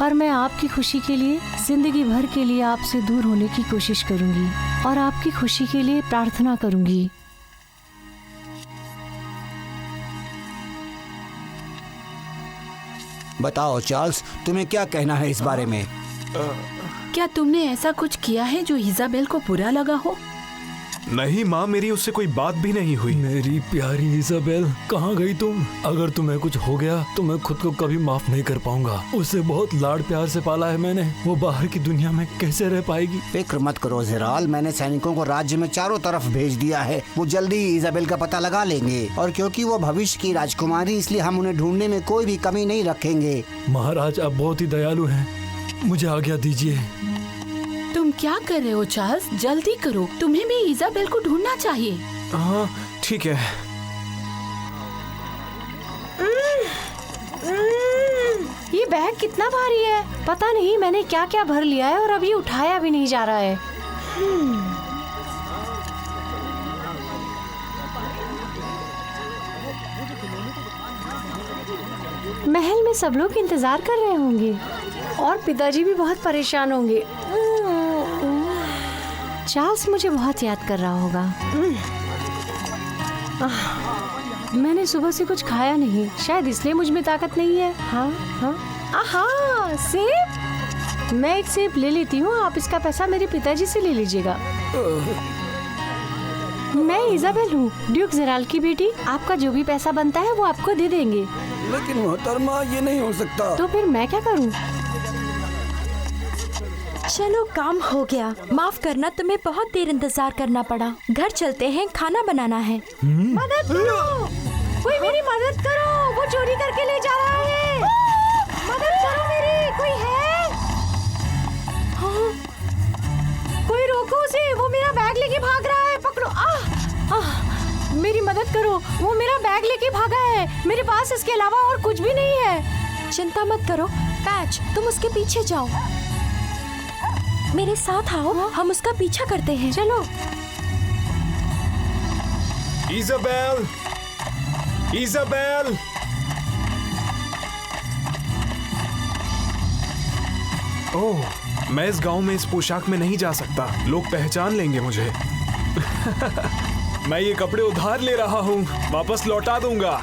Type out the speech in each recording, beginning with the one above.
पर मैं आपकी खुशी के लिए जिंदगी भर के लिए आपसे दूर होने की कोशिश करूंगी और आपकी खुशी के लिए प्रार्थना करूंगी। बताओ चार्ल्स, तुम्हें क्या कहना है इस बारे में? क्या तुमने ऐसा कुछ किया है जो इजाबेल को बुरा लगा हो? नहीं माँ, मेरी उससे कोई बात भी नहीं हुई। मेरी प्यारी इजाबेल, कहाँ गई तुम? अगर तुम्हें कुछ हो गया तो मैं खुद को कभी माफ नहीं कर पाऊंगा। उसे बहुत लाड प्यार से पाला है मैंने, वो बाहर की दुनिया में कैसे रह पाएगी? फिक्र मत करो जेराल, मैंने सैनिकों को राज्य में चारों तरफ भेज दिया है। वो जल्दी इजाबेल का पता लगा लेंगे और क्योंकि वो भविष्य की राजकुमारी, इसलिए हम उन्हें ढूंढने में कोई भी कमी नहीं रखेंगे। महाराज आप बहुत ही दयालु हैं, मुझे आज्ञा दीजिए। तुम क्या कर रहे हो चार्ल्स? जल्दी करो, तुम्हें भी इजाबेल को ढूंढना चाहिए। हाँ ठीक है। ये बैग कितना भारी है, पता नहीं मैंने क्या क्या भर लिया है और अभी उठाया भी नहीं जा रहा है। महल में सब लोग इंतजार कर रहे होंगे और पिताजी भी बहुत परेशान होंगे। चार्ल्स मुझे बहुत याद कर रहा होगा। मैंने सुबह से कुछ खाया नहीं, शायद इसलिए मुझ में ताकत नहीं है। हाँ हाँ, आहा, सेब। मैं एक सेब ले लेती हूँ, आप इसका पैसा मेरे पिताजी से ले लीजिएगा। मैं इजाबेल हूँ, ड्यूक जेराल की बेटी। आपका जो भी पैसा बनता है वो आपको दे देंगे। लेकिन मोहतरमा, ये नहीं हो सकता। तो फिर मैं क्या करूँ? चलो काम हो गया, माफ करना तुम्हें बहुत देर इंतजार करना पड़ा। घर चलते हैं, खाना बनाना है। मदद करो, कोई मेरी मदद करो, वो चोरी करके ले जा रहा है। मदद करो मेरी, कोई है? हाँ? कोई रोको उसे, वो मेरा बैग लेके भाग रहा है। पकड़ो। मेरी मदद करो, वो मेरा बैग लेके भागा है। मेरे पास इसके अलावा और कुछ भी नहीं है। चिंता मत करो पैच, तुम उसके पीछे जाओ, मेरे साथ आओ, हम उसका पीछा करते हैं। चलो। Isabel, Isabel. ओह, मैं इस गांव में इस पोशाक में नहीं जा सकता, लोग पहचान लेंगे मुझे। मैं ये कपड़े उधार ले रहा हूँ, वापस लौटा दूंगा।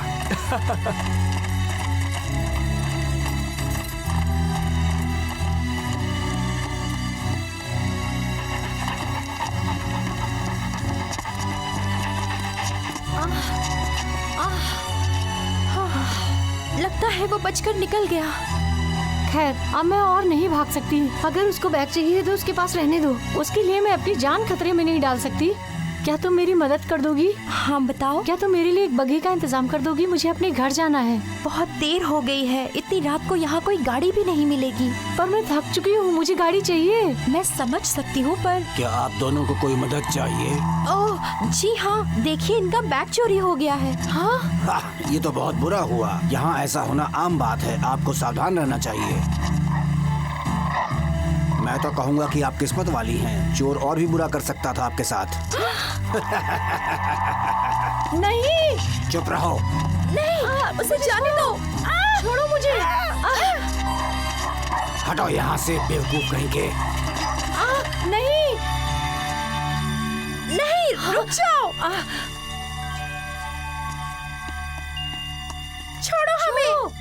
लगता है वो बचकर निकल गया। खैर, अब मैं और नहीं भाग सकती। अगर उसको बैग चाहिए तो उसके पास रहने दो, उसके लिए मैं अपनी जान खतरे में नहीं डाल सकती। क्या तुम मेरी मदद कर दोगी? हाँ बताओ। क्या तुम मेरे लिए एक बग्घी का इंतजाम कर दोगी? मुझे अपने घर जाना है। बहुत देर हो गई है, इतनी रात को यहाँ कोई गाड़ी भी नहीं मिलेगी। पर मैं थक चुकी हूँ, मुझे गाड़ी चाहिए। मैं समझ सकती हूँ पर क्या आप दोनों को कोई मदद चाहिए? ओह जी हाँ, देखिए इनका बैग चोरी हो गया है। हाँ, ये तो बहुत बुरा हुआ। यहाँ ऐसा होना आम बात है, आपको सावधान रहना चाहिए। मैं तो कहूँगा कि आप किस्मत वाली हैं, चोर और भी बुरा कर सकता था आपके साथ। नहीं, चुप रहो। नहीं, उसे जाने दो। छोड़ो मुझे। हटो यहाँ से, बेवकूफ कहीं के। नहीं, नहीं, रुक जाओ। छोड़ो हमें।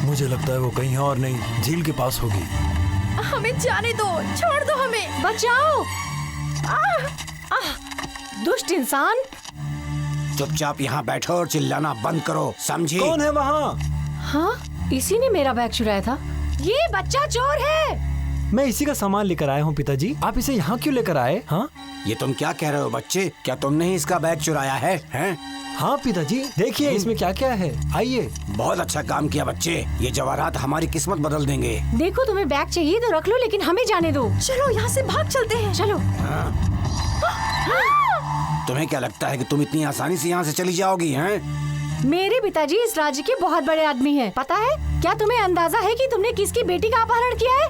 मुझे लगता है वो कहीं और नहीं, झील के पास होगी। हमें जाने दो, छोड़ दो हमें। बचाओ। दुष्ट इंसान। चुपचाप यहाँ बैठो और चिल्लाना बंद करो, समझी? कौन है वहाँ? हाँ, इसी ने मेरा बैग चुराया था। ये बच्चा चोर है। मैं इसी का सामान लेकर आया हूँ पिताजी, आप इसे यहाँ क्यों लेकर आए? हाँ ये तुम क्या कह रहे हो बच्चे? क्या तुमने ही इसका बैग चुराया है? हैं? हाँ पिताजी, देखिए इसमें क्या क्या है, आइए। बहुत अच्छा काम किया बच्चे, ये जवाहरात हमारी किस्मत बदल देंगे। देखो, तुम्हें बैग चाहिए तो रख लो, लेकिन हमें जाने दो। चलो यहाँ से भाग चलते हैं। चलो। तुम्हें क्या लगता है कि तुम इतनी आसानी से यहाँ से चली जाओगी? हैं? मेरे पिताजी इस राज्य के बहुत बड़े आदमी हैं, पता है? क्या तुम्हें अंदाजा है कि तुमने किसकी बेटी का अपहरण किया है?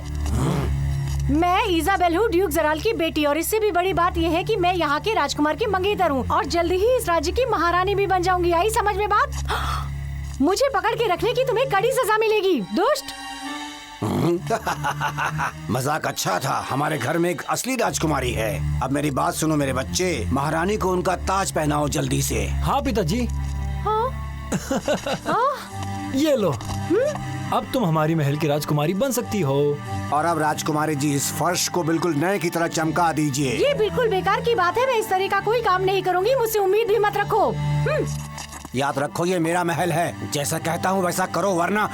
मैं इजाबेल हूँ, ड्यूक जराल की बेटी, और इससे भी बड़ी बात यह है कि मैं यहाँ के राजकुमार की मंगेतर हूँ और जल्दी ही इस राज्य की महारानी भी बन जाऊंगी। आई समझ में बात? मुझे पकड़ के रखने की तुम्हें कड़ी सजा मिलेगी, दुष्ट। मजाक अच्छा था। हमारे घर में एक असली राजकुमारी है। अब मेरी बात सुनो मेरे बच्चे, महारानी को उनका ताज पहनाओ जल्दी से। हाँ पिताजी। ये लो, अब तुम हमारी महल की राजकुमारी बन सकती हो। और अब राजकुमारी जी इस फर्श को बिल्कुल नए की तरह चमका दीजिए। ये बिल्कुल बेकार की बात है, मैं इस तरह का कोई काम नहीं करूँगी, मुझसे उम्मीद भी मत रखो। याद रखो ये मेरा महल है, जैसा कहता हूँ वैसा करो वरना।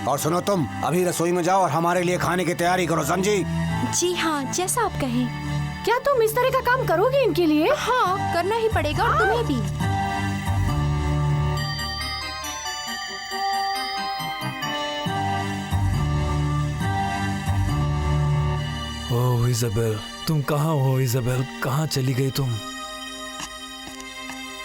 और सुनो तुम, अभी रसोई में जाओ और हमारे लिए खाने की तैयारी करो, समझी? जी हाँ, जैसा आप कहें। क्या तुम इस तरह का काम करोगी इनके लिए? हाँ, करना ही पड़ेगा, और तुम्हें भी। ओह इजाबेल, तुम कहाँ हो इजाबेल? कहाँ चली गई तुम?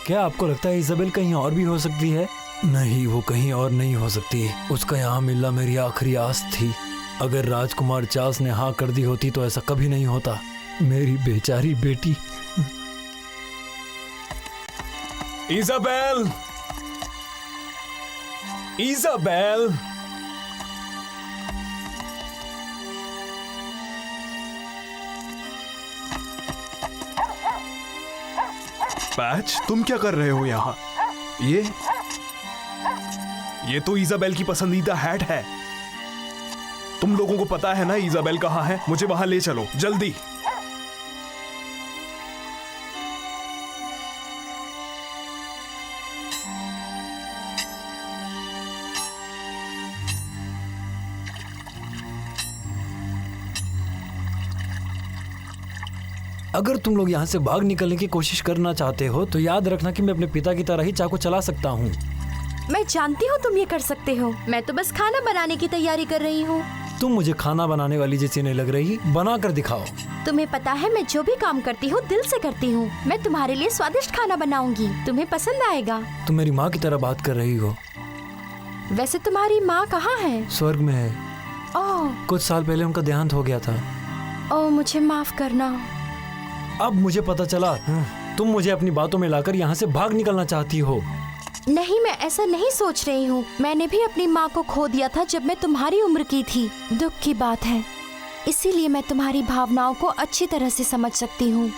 क्या आपको लगता है इजाबेल कहीं और भी हो सकती है? नहीं, वो कहीं और नहीं हो सकती। उसका यहाँ मिलना मेरी आखिरी आस थी। अगर राजकुमार चार्ल्स ने हाँ कर दी होती तो ऐसा कभी नहीं होता। मेरी बेचारी बेटी। इजाबेल, इजाबेल, पैच, तुम क्या कर रहे हो यहाँ? ये तो इजाबेल की पसंदीदा हैट है। तुम लोगों को पता है ना इजाबेल कहाँ है? मुझे वहां ले चलो जल्दी। अगर तुम लोग यहाँ से भाग निकलने की कोशिश करना चाहते हो तो याद रखना कि मैं अपने पिता की तरह ही चाकू चला सकता हूँ। मैं जानती हूँ तुम ये कर सकते हो। मैं तो बस खाना बनाने की तैयारी कर रही हूँ। तुम मुझे खाना बनाने वाली जैसी नहीं लग रही, बना कर दिखाओ। तुम्हें पता है मैं जो भी काम करती हूँ दिल से करती हूँ। मैं तुम्हारे लिए स्वादिष्ट खाना बनाऊंगी, तुम्हें पसंद आएगा। तुम मेरी माँ की तरह बात कर रही हो। वैसे तुम्हारी माँ कहाँ है? स्वर्ग में है। ओह, कुछ साल पहले उनका देहांत हो गया था। ओह, मुझे माफ करना। अब मुझे पता चला तुम मुझे अपनी बातों में लाकर यहाँ से भाग निकलना चाहती हो। नहीं, मैं ऐसा नहीं सोच रही हूँ। मैंने भी अपनी माँ को खो दिया था जब मैं तुम्हारी उम्र की थी। दुख की बात है, इसीलिए मैं तुम्हारी भावनाओं को अच्छी तरह से समझ सकती हूँ।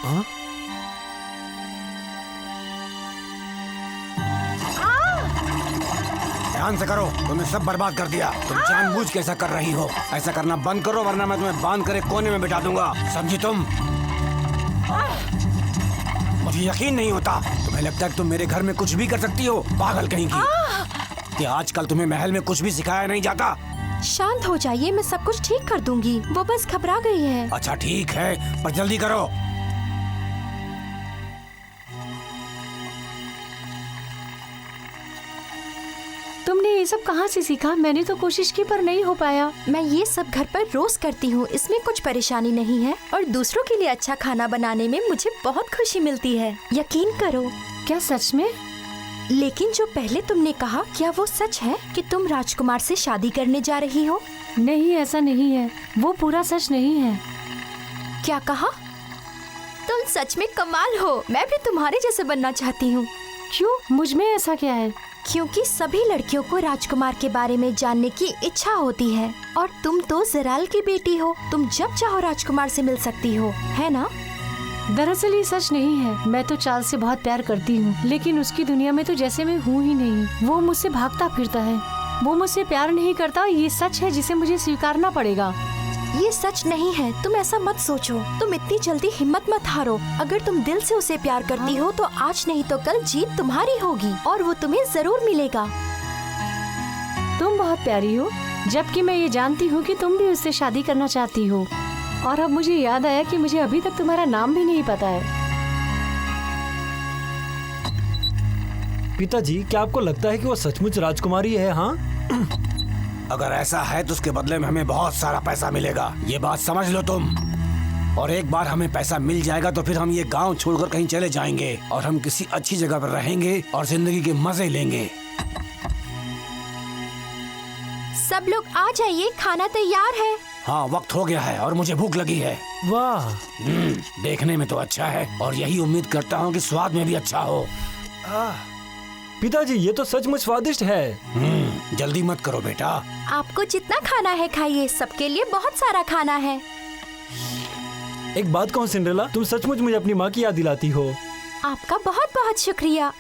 ध्यान से करो, तुमने सब बर्बाद कर दिया। तुम जानबूझ के ऐसा कर रही हो। ऐसा करना बंद करो वरना मैं तुम्हें बांध कर एक कोने में बिठा दूंगा, समझी तुम? मुझे यकीन नहीं होता। तुम्हें लगता है कि तुम मेरे घर में कुछ भी कर सकती हो? पागल कहीं की। कि आजकल तुम्हें महल में कुछ भी सिखाया नहीं जाता। शांत हो जाइए, मैं सब कुछ ठीक कर दूंगी। वो बस घबरा गई है। अच्छा ठीक है, पर जल्दी करो। तुमने ये सब कहाँ से सीखा? मैंने तो कोशिश की पर नहीं हो पाया। मैं ये सब घर पर रोज करती हूँ, इसमें कुछ परेशानी नहीं है। और दूसरों के लिए अच्छा खाना बनाने में मुझे बहुत खुशी मिलती है, यकीन करो। क्या सच में? लेकिन जो पहले तुमने कहा, क्या वो सच है कि तुम राजकुमार से शादी करने जा रही हो? नहीं, ऐसा नहीं है। वो पूरा सच नहीं है। क्या कहा? तुम सच में कमाल हो। मैं भी तुम्हारे जैसे बनना चाहती हूँ। क्यों? मुझ में ऐसा क्या है? क्योंकि सभी लड़कियों को राजकुमार के बारे में जानने की इच्छा होती है, और तुम तो जराल की बेटी हो। तुम जब चाहो राजकुमार से मिल सकती हो, है ना? दरअसल ये सच नहीं है। मैं तो चार्ल्स से बहुत प्यार करती हूँ, लेकिन उसकी दुनिया में तो जैसे मैं हूँ ही नहीं। वो मुझसे भागता फिरता है। वो मुझसे प्यार नहीं करता। ये सच है जिसे मुझे स्वीकारना पड़ेगा। ये सच नहीं है, तुम ऐसा मत सोचो। तुम इतनी जल्दी हिम्मत मत हारो। अगर तुम दिल से उसे प्यार करती हो तो आज नहीं तो कल जीत तुम्हारी होगी, और वो तुम्हें जरूर मिलेगा। तुम बहुत प्यारी हो, जबकि मैं ये जानती हूँ कि तुम भी उससे शादी करना चाहती हो। और अब मुझे याद आया कि मुझे अभी तक तुम्हारा नाम भी नहीं पता है। पिताजी, क्या आपको लगता है कि वो सचमुच राजकुमारी है? हाँ, अगर ऐसा है तो उसके बदले में हमें बहुत सारा पैसा मिलेगा, ये बात समझ लो तुम। और एक बार हमें पैसा मिल जाएगा तो फिर हम ये गांव छोड़कर कहीं चले जाएंगे और हम किसी अच्छी जगह पर रहेंगे और जिंदगी के मजे लेंगे। सब लोग आ जाइए, खाना तैयार है। हाँ, वक्त हो गया है और मुझे भूख लगी है। वाह, देखने में तो अच्छा है और यही उम्मीद करता हूँ कि स्वाद में भी अच्छा हो। पिताजी ये तो सचमुच स्वादिष्ट है। जल्दी मत करो बेटा। आपको जितना खाना है खाइए, सबके लिए बहुत सारा खाना है। एक बात कहूँ सिंड्रेला, तुम सचमुच मुझे अपनी माँ की याद दिलाती हो। आपका बहुत बहुत शुक्रिया।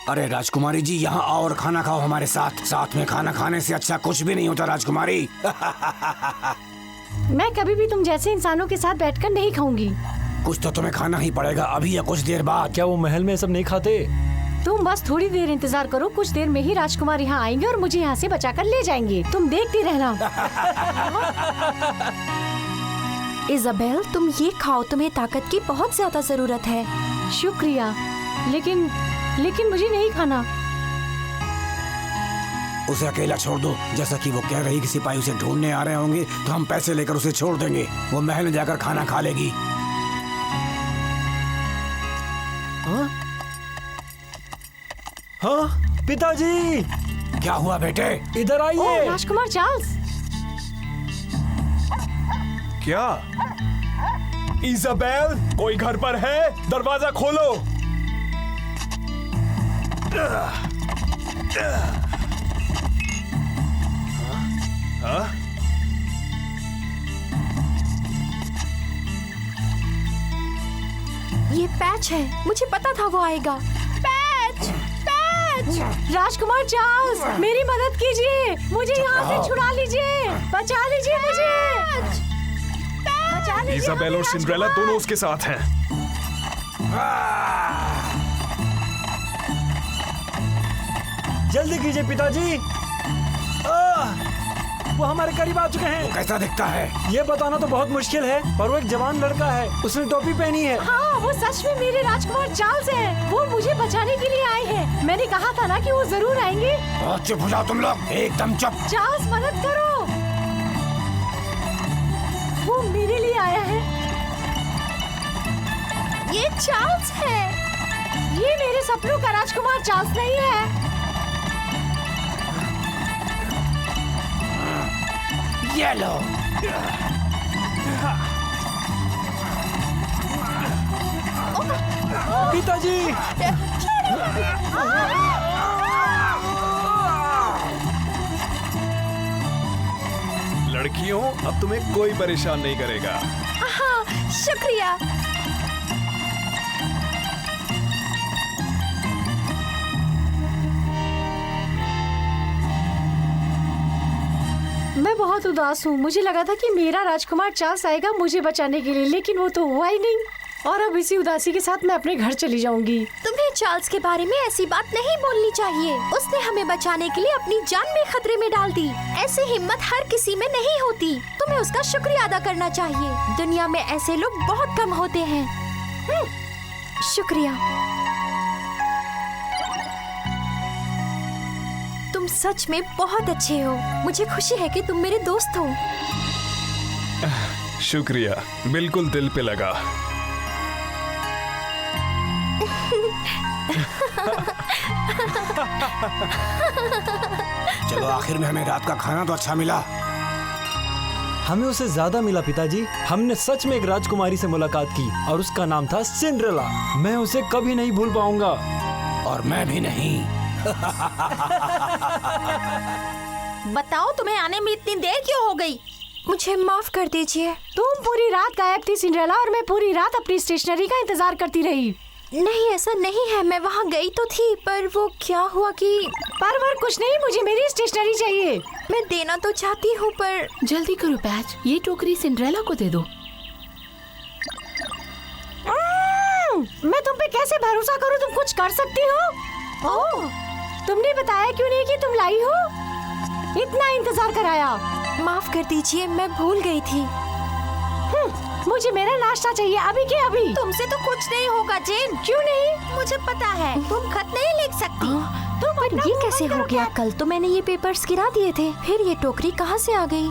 अरे राजकुमारी जी, यहाँ आओ और खाना खाओ हमारे साथ। साथ में खाना खाने से अच्छा कुछ भी नहीं होता राजकुमारी। मैं कभी भी तुम जैसे इंसानों के साथ बैठकर नहीं खाऊंगी। कुछ तो तुम्हें खाना ही पड़ेगा अभी या कुछ देर बाद। क्या वो महल में सब नहीं खाते? तुम बस थोड़ी देर इंतजार करो, कुछ देर में ही राजकुमार यहाँ आएंगे और मुझे यहाँ से बचाकर ले जाएंगे। तुम देखती रहना। इजाबेल, तुम ये खाओ, तुम्हें ताकत की बहुत ज्यादा जरूरत है। शुक्रिया, लेकिन मुझे नहीं खाना। उसे अकेला छोड़ दो। जैसा कि वो कह रही कि सिपाही उसे ढूंढने आ रहे होंगे, तो हम पैसे लेकर उसे छोड़ देंगे। वो महल में जाकर खाना खा लेगी। हाँ पिताजी, क्या हुआ बेटे? इधर आइए। राजकुमार चार्ल्स, क्या इजाबेल, कोई घर पर है? दरवाजा खोलो। हाँ? ये पैच है, मुझे पता था वो आएगा। Patch, patch. राजकुमार चार्ल्स, मेरी मदद कीजिए, मुझे यहाँ से छुड़ा लीजिए, बचा लीजिए मुझे, बचा लीजिए। इजाबेल और सिंड्रेला दोनों उसके साथ हैं। जल्दी कीजिए पिताजी। वो हमारे करीब आ चुके हैं। कैसा दिखता है? ये बताना तो बहुत मुश्किल है, पर वो एक जवान लड़का है। उसने टोपी पहनी है। हाँ, वो सच में मेरे राजकुमार चार्ल्स हैं। वो मुझे बचाने के लिए आए हैं। मैंने कहा था ना कि वो जरूर आएंगे। चुप हो जाओ तुम लोग, एकदम चुप। चार्ल्स, मदद करो, वो मेरे लिए आया है। ये चार्ल्स है। ये मेरे सपनों का राजकुमार चार्ल्स नहीं है। ये लो। पिताजी, लड़कियों, अब तुम्हें कोई परेशान नहीं करेगा। हाँ, शुक्रिया। मैं बहुत उदास हूँ। मुझे लगा था कि मेरा राजकुमार चार्ल्स आएगा मुझे बचाने के लिए, लेकिन वो तो हुआ ही नहीं। और अब इसी उदासी के साथ मैं अपने घर चली जाऊंगी। तुम्हें चार्ल्स के बारे में ऐसी बात नहीं बोलनी चाहिए। उसने हमें बचाने के लिए अपनी जान भी खतरे में डाल दी। ऐसी हिम्मत हर किसी में नहीं होती। तुम्हें उसका शुक्रिया अदा करना चाहिए। दुनिया में ऐसे लोग बहुत कम होते हैं। शुक्रिया। तुम सच में बहुत अच्छे हो। मुझे खुशी है कि तुम मेरे दोस्त हो। शुक्रिया, बिल्कुल दिल पे लगा। चलो, आखिर में हमें रात का खाना तो अच्छा मिला। हमें उसे ज्यादा मिला पिताजी। हमने सच में एक राजकुमारी से मुलाकात की और उसका नाम था सिंड्रेला। मैं उसे कभी नहीं भूल पाऊंगा। और मैं भी नहीं। बताओ, तुम्हें आने में इतनी देर क्यों हो गई? मुझे माफ कर दीजिए। तुम पूरी रात गायब थी सिंड्रेला, और मैं पूरी रात अपनी स्टेशनरी का इंतजार करती रही। नहीं, ऐसा नहीं है। मैं वहाँ गई तो थी, पर वो क्या हुआ कि पर कुछ नहीं, मुझे मेरी स्टेशनरी चाहिए। मैं देना तो चाहती हूँ, पर जल्दी करो पैच, ये टोकरी सिंड्रेला को दे दो। मैं तुम पे कैसे भरोसा करूँ? तुम कुछ कर सकती हो? ओह, तुमने बताया क्यों नहीं कि तुम लाई हो? इतना इंतजार कराया। माफ कर दीजिए, मैं भूल गई थी। मुझे मेरा नाश्ता चाहिए, अभी के अभी। तुमसे तो कुछ नहीं होगा जेन। क्यों नहीं? मुझे पता है, तुम खत नहीं लिख सकती। तुम पर ये कैसे हो गया? कल तो मैंने ये पेपर्स गिरा दिए थे, फिर ये टोकरी कहाँ से आ गई?